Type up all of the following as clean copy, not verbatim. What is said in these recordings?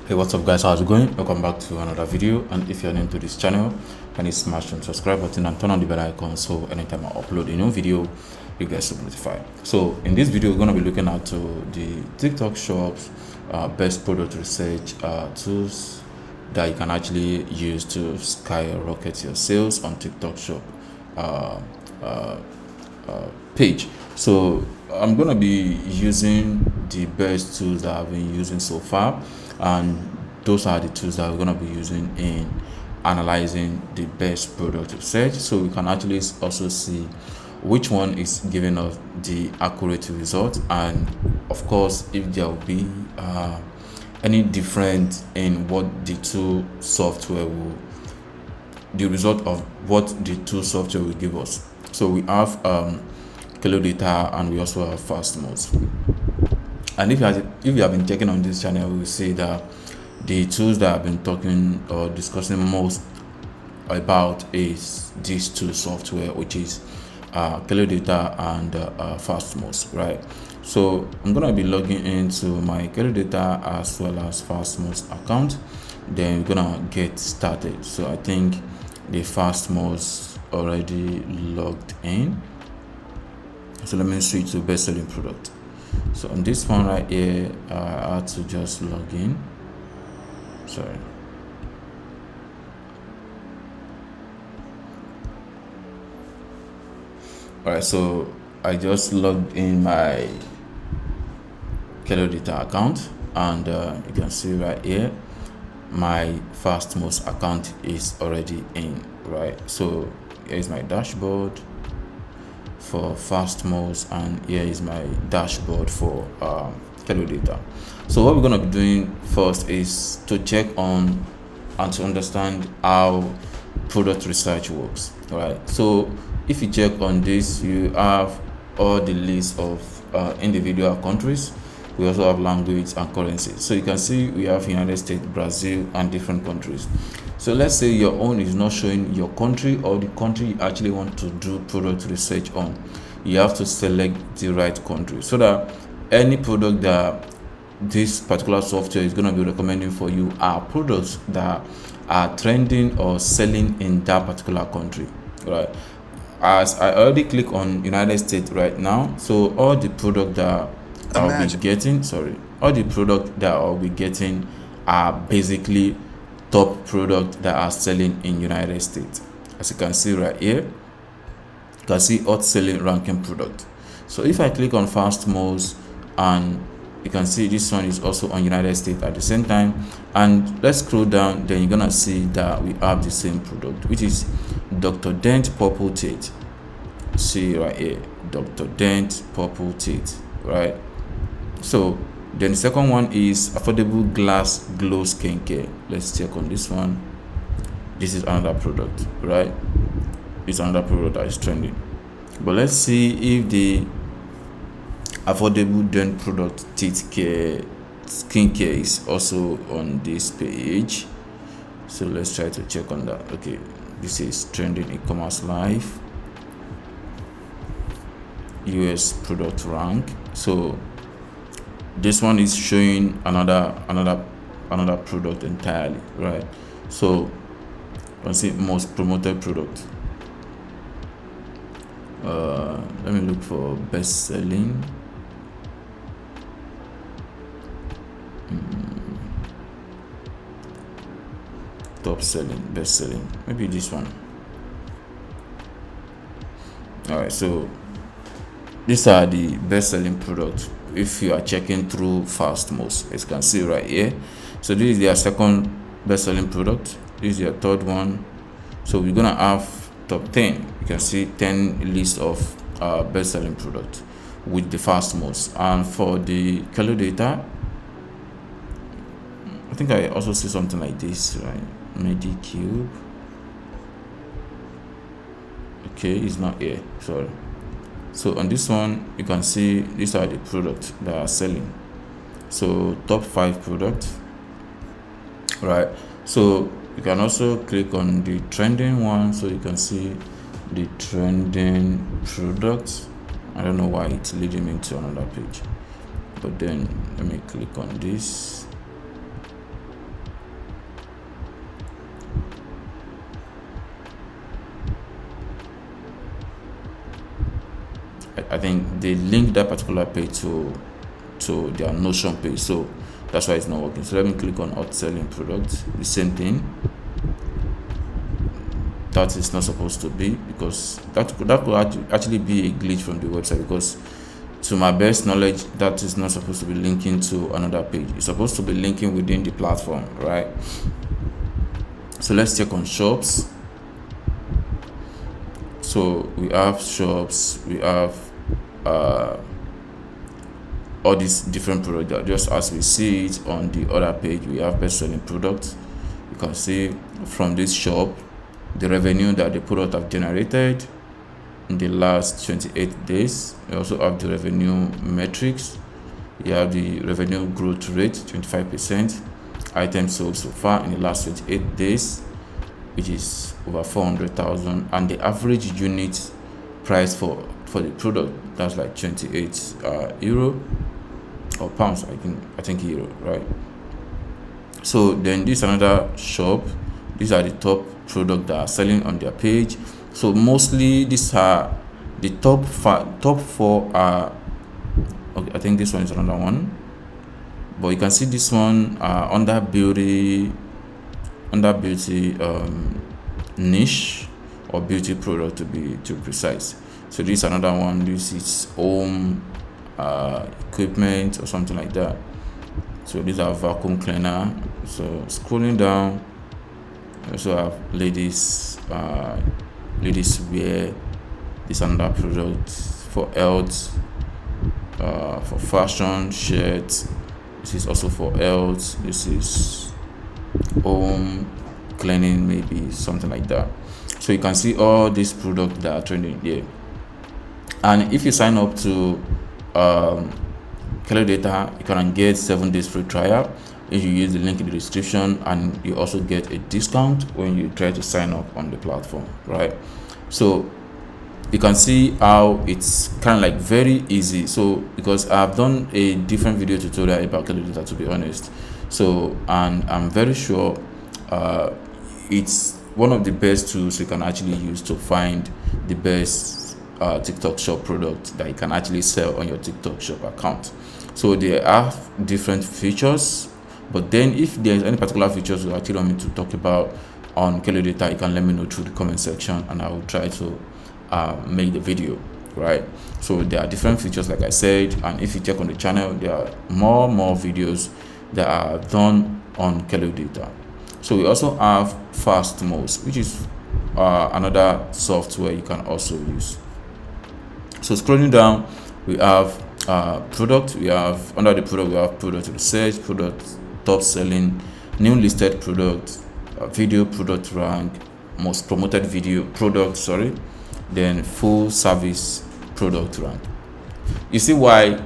Hey, what's up guys, how's it going? Welcome back to another video, and if you're new to this channel, kindly smash the subscribe button and turn on the bell icon so anytime I upload a new video you get notified. So in this video we're going to be looking at the TikTok shops best product research tools that you can actually use to skyrocket your sales on TikTok shop page. So I'm gonna be using the best tools that I've been using so far, and those are the tools that we're gonna be using in analyzing the best product research, so we can actually also see which one is giving us the accurate result, and of course if there will be any difference in what the two software will, the result of what the two software will give us. So we have Kalodata and we also have Fastmoss. And if you have been checking on this channel, we will see that the tools that I've been talking or discussing most about is these two software, which is Kalodata and Fastmoss, right? So I'm gonna be logging into my Kalodata as well as Fastmoss account. Then we're gonna get started. So I think the Fastmoss already logged in. So let me switch to best selling product. So on this one right here, I had to just log in. Sorry. Alright, so I just logged in my Kalodata account, and you can see right here my Fastmoss account is already in, right? So here is my dashboard for Fastmoss, and here is my dashboard for Kalodata. So what we're going to be doing first is to check on and to understand how product research works. All right, so if you check on this, you have all the list of individual countries. We also have language and currency. So you can see we have United States, Brazil, and different countries. So let's say your own is not showing your country or the country you actually want to do product research on. You have to select the right country so that any product that this particular software is going to be recommending for you are products that are trending or selling in that particular country, right? As I already click on United States right now, so all the product that I'll be getting, all the product that I'll be getting are basically top product that are selling in United States. As you can see right here, you can see hot selling ranking product. So if I click on Fastmoss, and you can see this one is also on United States at the same time, and let's scroll down, then you're gonna see that we have the same product, which is Dr. Dent Purple Teeth. See right here, Dr. Dent Purple Teeth, right? So then the second one is affordable glass glow skincare. Let's check on this one. This is another product, right? It's another product that is trending. But let's see if the affordable dent product teeth care skincare is also on this page. So let's try to check on that. Okay, this is trending e-commerce live, US product rank. So this one is showing another product entirely, right? So let's see most promoted product. Let me look for best selling. Top selling, best selling, maybe this one. All right, so these are the best selling products if you are checking through Fastmoss, as you can see right here. So this is their second best selling product, this is their third one. So we're gonna have top 10. You can see 10 list of best selling products with the Fastmoss. And for the Kalodata, I think I also see something like this, right? Medicube. Okay, it's not here, sorry. So on this one, you can see these are the products that are selling. So top 5 products, right? So you can also click on the trending one, so you can see the trending products. I don't know why it's leading me to another page, but then let me click on this. think they linked that particular page to their Notion page, so that's why it's not working. So let me click on hot selling product. The same thing. That is not supposed to be, because that could actually be a glitch from the website, because to my best knowledge that is not supposed to be linking to another page. It's supposed to be linking within the platform, right? So let's check on shops. So we have shops, we have all these different products, just as we see it on the other page. We have best selling products. You can see from this shop the revenue that the product have generated in the last 28 days. We also have the revenue metrics. You have the revenue growth rate, 25%, items sold so far in the last 28 days, which is over 400,000, and the average unit price for the product, that's like 28 euro or pounds, I think euro, right? So then this is another shop. These are the top products that are selling on their page. So mostly these are the top four are okay. I think this one is another one, but you can see this one under beauty niche or beauty product, to be precise. So this is another one. This is home equipment or something like that. So these are vacuum cleaner. So scrolling down, we also have ladies wear. This is another product for health, for fashion, shirts. This is also for health. This is home cleaning, maybe something like that. So you can see all these products that are trending here. And if you sign up to Kalodata, you can get 7 days free trial if you use the link in the description, and you also get a discount when you try to sign up on the platform, right? So you can see how it's kind of like very easy. So because I've done a different video tutorial about Kalodata, to be honest, so and I'm very sure it's one of the best tools you can actually use to find the best TikTok shop product that you can actually sell on your TikTok shop account. So there are different features, but then if there's any particular features you actually want me to talk about on Kalodata, you can let me know through the comment section, and I will try to make the video, right? So there are different features, like I said, and if you check on the channel, there are more videos that are done on Kalodata. So we also have Fastmoss, which is another software you can also use. So scrolling down, we have product. We have under the product, we have product research, product top selling, new listed product, video product rank, most promoted video product, then full service product rank. You see why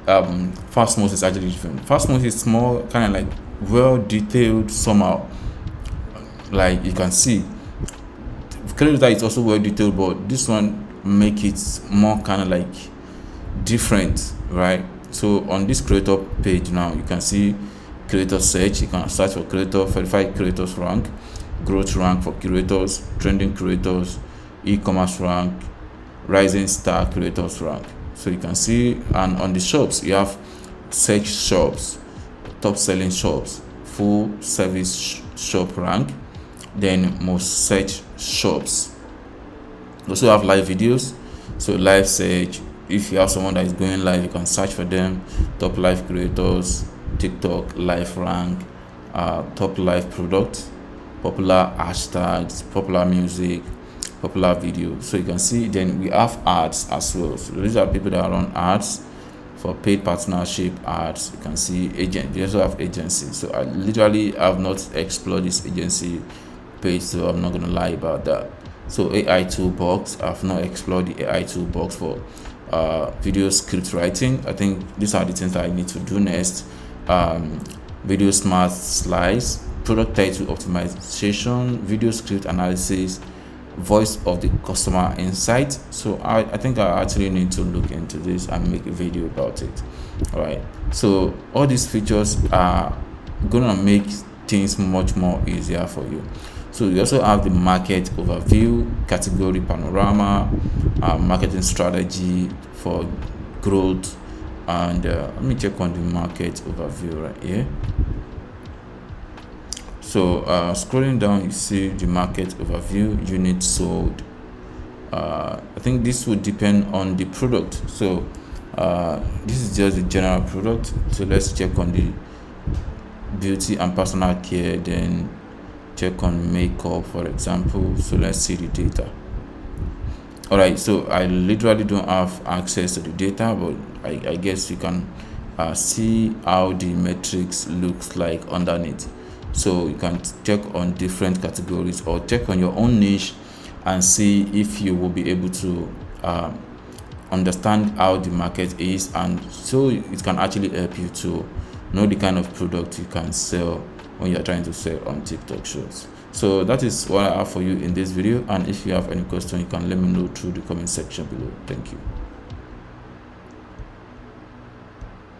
Fastmoss is actually different. Fastmoss is more kind of like well detailed somehow. Like you can see, Kalodata is also well detailed, but this one make it more kind of like different, right? So on this creator page now, you can see creator search. You can search for creator, verify creators rank, growth rank for creators, trending creators, e-commerce rank, rising star creators rank. So you can see, and on the shops you have search shops, top selling shops, full service shop rank, then most search shops. You also have live videos, so live search. If you have someone that is going live, you can search for them. Top live creators, TikTok live rank, top live product, popular hashtags, popular music, popular video. So you can see, then we have ads as well. So these are people that run ads for paid partnership ads. You can see agent. They also have agency. So I literally have not explored this agency page, so I'm not gonna lie about that. So AI toolbox, I've not explored the AI toolbox for video script writing. I think these are the things that I need to do next. Video smart slides, product title optimization, video script analysis, voice of the customer insight. So I think I actually need to look into this and make a video about it. All right, so all these features are gonna make things much more easier for you. So we also have the market overview, category panorama, marketing strategy for growth, and let me check on the market overview right here. So scrolling down, you see the market overview, units sold. I think this would depend on the product. So this is just the general product. So let's check on the beauty and personal care, then check on makeup, for example. So let's see the data. All right, so I literally don't have access to the data, but I guess you can see how the metrics looks like underneath. So you can check on different categories or check on your own niche and see if you will be able to understand how the market is, and so it can actually help you to know the kind of product you can sell when you're trying to sell on TikTok shows. So that is what I have for you in this video, and if you have any question, you can let me know through the comment section below. Thank you.